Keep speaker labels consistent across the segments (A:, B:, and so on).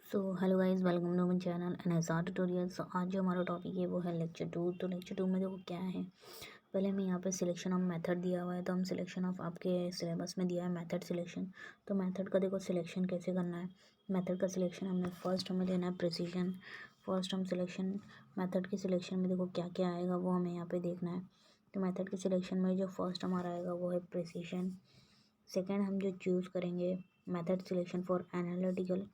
A: So hello guys, welcome to my channel NSR tutorial. So आज जो हमारा topic है वो है लेक्चर 2। तो लेक्चर 2 में देखो क्या है। पहले हमें यहाँ पे सिलेक्शन ऑफ मेथड दिया हुआ है, तो हम सिलेक्शन ऑफ आपके सिलेबस में दिया है मेथड सिलेक्शन। तो मेथड का देखो सिलेक्शन कैसे करना है। मेथड का सिलेक्शन हमने फर्स्ट हमें लेना है प्रिसीजन। फर्स्ट हम सिलेक्शन मेथड के सिलेक्शन में देखो क्या क्या आएगा वो हमें यहाँ पे देखना है। तो मेथड के सिलेक्शन में जो फर्स्ट हमारा आएगा वो है प्रिसीजन। सेकेंड हम जो चूज़ करेंगे मेथड सिलेक्शन फॉर एनालिटिकल,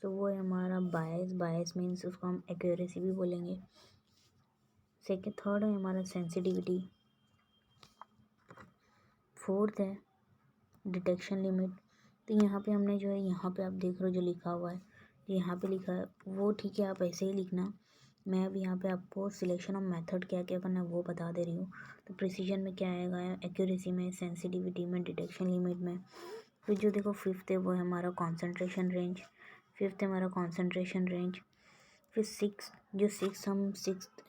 A: तो वो है हमारा बायस। बायस मीन्स उसको हम एक्यूरेसी भी बोलेंगे। सेकेंड थर्ड है हमारा सेंसिटिविटी। फोर्थ है डिटेक्शन लिमिट। तो यहाँ पे हमने जो है, यहाँ पे आप देख रहे हो जो लिखा हुआ है, यहाँ पे लिखा है वो ठीक है, आप ऐसे ही लिखना। मैं अब यहाँ पे आपको सिलेक्शन ऑफ मेथड क्या क्या करना है वो बता दे रही हूँ। तो प्रिसीजन में क्या आएगा, एक्यूरेसी में, सेंसिटिविटी में, डिटेक्शन लिमिट में। फिर जो देखो फिफ्थ है वो है हमारा कॉन्सेंट्रेशन रेंज। फिफ्थ है हमारा कॉन्सेंट्रेशन रेंज। फिर सिक्स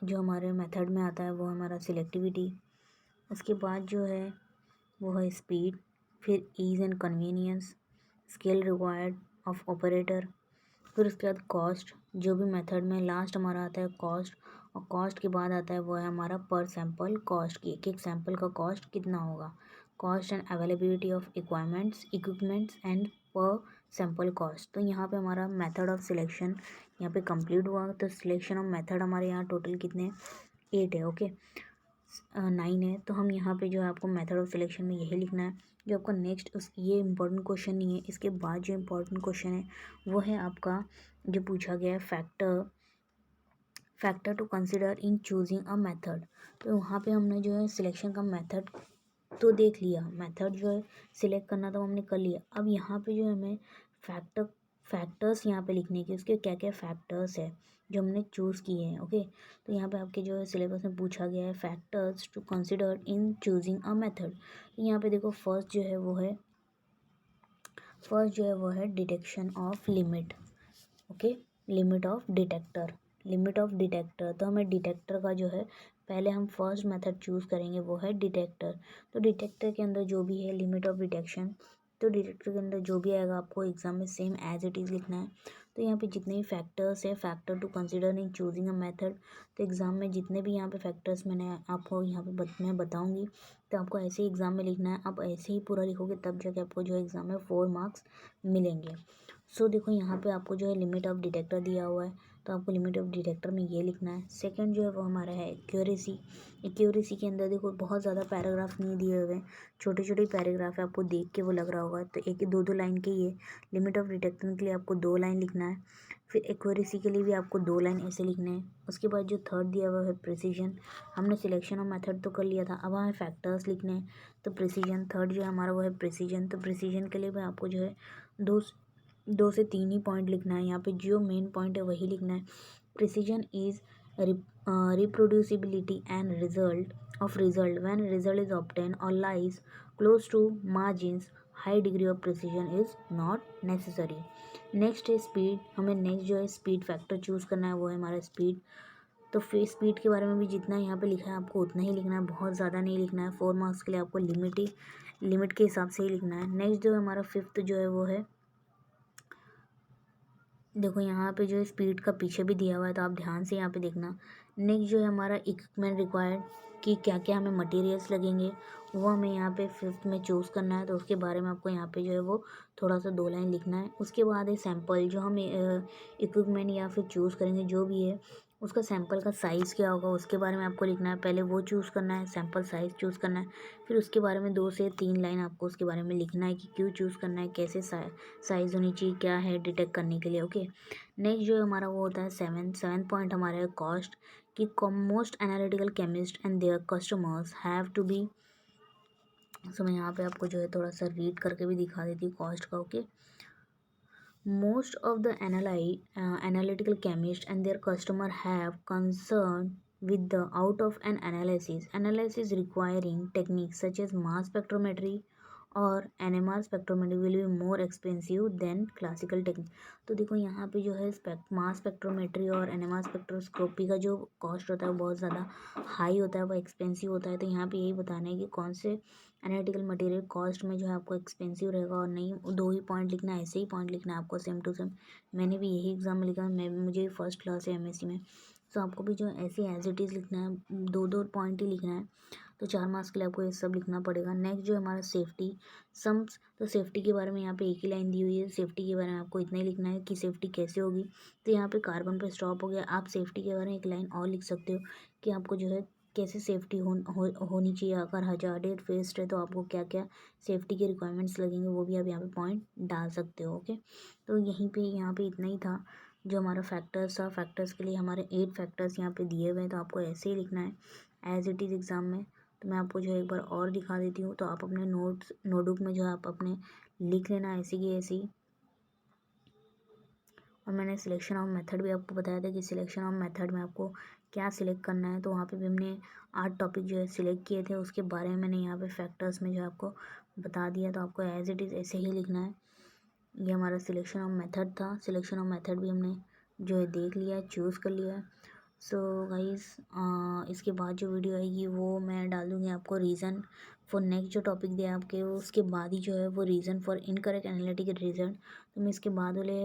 A: जो हमारे मेथड में आता है वो हमारा सिलेक्टिविटी। उसके बाद जो है वो है स्पीड। फिर ease and convenience, skill required of operator. फिर उसके बाद कॉस्ट, जो भी मेथड में लास्ट हमारा आता है कॉस्ट। और कॉस्ट के बाद आता है वो है हमारा पर सैंपल कॉस्ट, की एक एक सैंपल का कॉस्ट कितना होगा। Cost and availability of equipments and पर सैंपल कॉस्ट। तो यहाँ पे हमारा मेथड ऑफ सिलेक्शन यहाँ पे कंप्लीट हुआ। तो सिलेक्शन ऑफ मेथड हमारे यहाँ टोटल कितने, 8 है। ओके, 9 है। तो हम यहाँ पे जो है आपको मेथड ऑफ सिलेक्शन में यही लिखना है। जो आपका नेक्स्ट उस ये इंपॉर्टेंट क्वेश्चन नहीं है, इसके बाद जो इंपॉर्टेंट क्वेश्चन है वो है आपका जो पूछा गया है factor to consider in choosing a method. तो वहाँ पे हमने जो है सिलेक्शन का मेथड तो देख लिया, मेथड जो है सिलेक्ट करना तो हमने कर लिया। अब यहाँ पे जो है हमें फैक्टर्स यहाँ पे लिखने के, उसके क्या क्या फैक्टर्स है जो हमने चूज़ किए हैं। ओके, तो यहाँ पे आपके जो है सिलेबस में पूछा गया है factors to consider in choosing a method. तो यहाँ पे देखो फर्स्ट जो है वो है detection of limit. Okay, limit of detector. तो हमें डिटेक्टर का जो है, पहले हम फर्स्ट मेथड चूज़ करेंगे वो है डिटेक्टर। तो डिटेक्टर के अंदर जो भी है लिमिट ऑफ डिटेक्शन, तो डिटेक्टर के अंदर जो भी आएगा आपको एग्जाम में सेम एज इट इज़ लिखना है। तो यहाँ पे जितने भी फैक्टर्स है, factor to consider in choosing a method. तो एग्ज़ाम में जितने भी यहाँ पे फैक्टर्स मैंने आपको यहाँ पे मैं बताऊँगी, तो आपको ऐसे ही एग्ज़ाम में लिखना है। आप ऐसे ही पूरा लिखोगे तब जाके आपको जो एग्ज़ाम में 4 मार्क्स मिलेंगे। सो देखो यहाँ पे आपको जो है लिमिट ऑफ डिटेक्टर दिया हुआ है, तो आपको लिमिट ऑफ डिटेक्टर में ये लिखना है। सेकंड जो है वो हमारा है एक्यूरेसी। एक्यूरेसी के अंदर देखो बहुत ज़्यादा पैराग्राफ नहीं दिए हुए हैं, छोटे छोटे पैराग्राफ है, आपको देख के वो लग रहा होगा। तो एक दो दो लाइन के ये लिमिट ऑफ डिटेक्टर के लिए आपको 2 लाइन लिखना है। फिर एक्यूरेसी के लिए भी आपको 2 लाइन ऐसे लिखने हैं। उसके बाद जो थर्ड दिया हुआ है प्रिसीजन, हमने सिलेक्शन ऑफ मेथड तो कर लिया था, अब हमें फैक्टर्स लिखने हैं। तो प्रिसीजन थर्ड जो है हमारा वो है प्रिसीजन। तो प्रिसीजन के लिए भी आपको जो है दो 2 से 3 ही पॉइंट लिखना है। यहाँ पे जो मेन पॉइंट है वही लिखना है। Precision is reproducibility and result when result is obtain और lies close to margins, high degree of precision is not necessary. Next है स्पीड। हमें नेक्स्ट जो है स्पीड फैक्टर चूज़ करना है, वो है हमारा स्पीड। तो फिर स्पीड के बारे में भी जितना यहाँ पे लिखा है आपको उतना ही लिखना है, बहुत ज़्यादा नहीं लिखना है। 4 मार्क्स के लिए आपको लिमिट के हिसाब से ही लिखना है। नेक्स्ट जो है हमारा फिफ्थ जो है वो है, देखो यहाँ पे जो है स्पीड का पीछे भी दिया हुआ है, तो आप ध्यान से यहाँ पे देखना। नेक्स्ट जो है हमारा इक्विपमेंट रिक्वायर्ड, कि क्या क्या हमें मटेरियल्स लगेंगे, वो हमें यहाँ पे फिफ्थ में चूज़ करना है। तो उसके बारे में आपको यहाँ पे जो है वो थोड़ा सा 2 लाइन लिखना है। उसके बाद है सैंपल, जो हम इक्विपमेंट या फिर चूज़ करेंगे जो भी है, उसका सैंपल का साइज़ क्या होगा उसके बारे में आपको लिखना है। पहले वो चूज़ करना है, सैंपल साइज़ चूज़ करना है। फिर उसके बारे में 2 से 3 लाइन आपको उसके बारे में लिखना है कि क्यों चूज़ करना है, कैसे साइज़ होनी चाहिए, क्या है डिटेक्ट करने के लिए। ओके, नेक्स्ट जो हमारा वो होता है सेवन पॉइंट हमारा है कॉस्ट, कि most analytical chemist and their customers have to be. So मैं यहाँ पे आपको जो है थोड़ा सा रीड करके भी दिखा देती हूँ कॉस्ट का। Okay, most of the analytical chemists and their customer have concern with the out of an analysis requiring techniques such as mass spectrometry और NMR spectrometry will be more expensive than classical technique. तो देखो यहाँ पे जो है mass spectrometry और NMR spectroscopy का जो कॉस्ट होता है वो बहुत ज़्यादा हाई होता है, वो एक्सपेंसिव होता है। तो यहाँ पे यही बताना है कि कौन से एनालिटिकल मटेरियल कॉस्ट में जो है आपको एक्सपेंसिव रहेगा और नहीं। दो ही पॉइंट लिखना है, ऐसे ही पॉइंट लिखना है आपको सेम टू सेम। मैंने भी यही एग्जाम में लिखा, मुझे फर्स्ट क्लास है MSc में। तो आपको भी जो ऐसे एज इट इज़ लिखना है, दो दो पॉइंट ही लिखना है। तो 4 मार्क्स के लिए आपको ये सब लिखना पड़ेगा। नेक्स्ट जो हमारा सेफ्टी सम्स, तो सेफ्टी के बारे में यहाँ पे एक ही लाइन दी हुई है। सेफ्टी के बारे में आपको इतना ही लिखना है कि सेफ्टी कैसे होगी। तो यहाँ पे कार्बन पे स्टॉप हो गया। आप सेफ्टी के बारे में एक लाइन और लिख सकते हो कि आपको जो है कैसे सेफ्टी होनी चाहिए। अगर हजार्डेड फेस्ट है तो आपको क्या क्या सेफ्टी के रिक्वायरमेंट्स लगेंगे, वो भी आप यहाँ पे पॉइंट डाल सकते हो। ओके, तो यहीं पे यहाँ पे इतना ही था जो हमारा फैक्टर्स था। फैक्टर्स के लिए हमारे 8 फैक्टर्स यहाँ पे दिए हुए हैं, तो आपको ऐसे ही लिखना है एज इट इज़ एग्ज़ाम में। तो मैं आपको जो है एक बार और दिखा देती हूँ, तो आप अपने नोटबुक में जो है आप अपने लिख लेना ऐसी की ऐसी। और मैंने सिलेक्शन ऑफ मेथड भी आपको बताया था कि सिलेक्शन ऑफ मेथड में आपको क्या सिलेक्ट करना है। तो वहाँ पे भी हमने 8 टॉपिक जो है सिलेक्ट किए थे, उसके बारे में मैंने यहाँ पे फैक्टर्स में जो है आपको बता दिया। तो आपको एज इट इज़ ऐसे ही लिखना है। ये हमारा सिलेक्शन ऑफ मेथड था। सिलेक्शन ऑफ मेथड भी हमने जो है देख लिया है, चूज़ कर लिया है। सो गाइस, इसके बाद जो वीडियो आएगी वो मैं डाल दूँगी आपको रीज़न फॉर नेक्स्ट जो टॉपिक दिया आपके, उसके बाद ही जो है वो reason for incorrect analytical reason. तो मैं इसके बाद वाले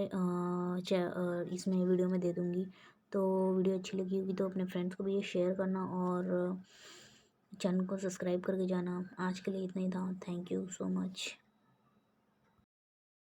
A: इसमें वीडियो में दे दूँगी। तो वीडियो अच्छी लगी होगी तो अपने फ्रेंड्स को भी ये शेयर करना और चैनल को सब्सक्राइब करके जाना। आज के लिए इतना ही था। Thank you so much.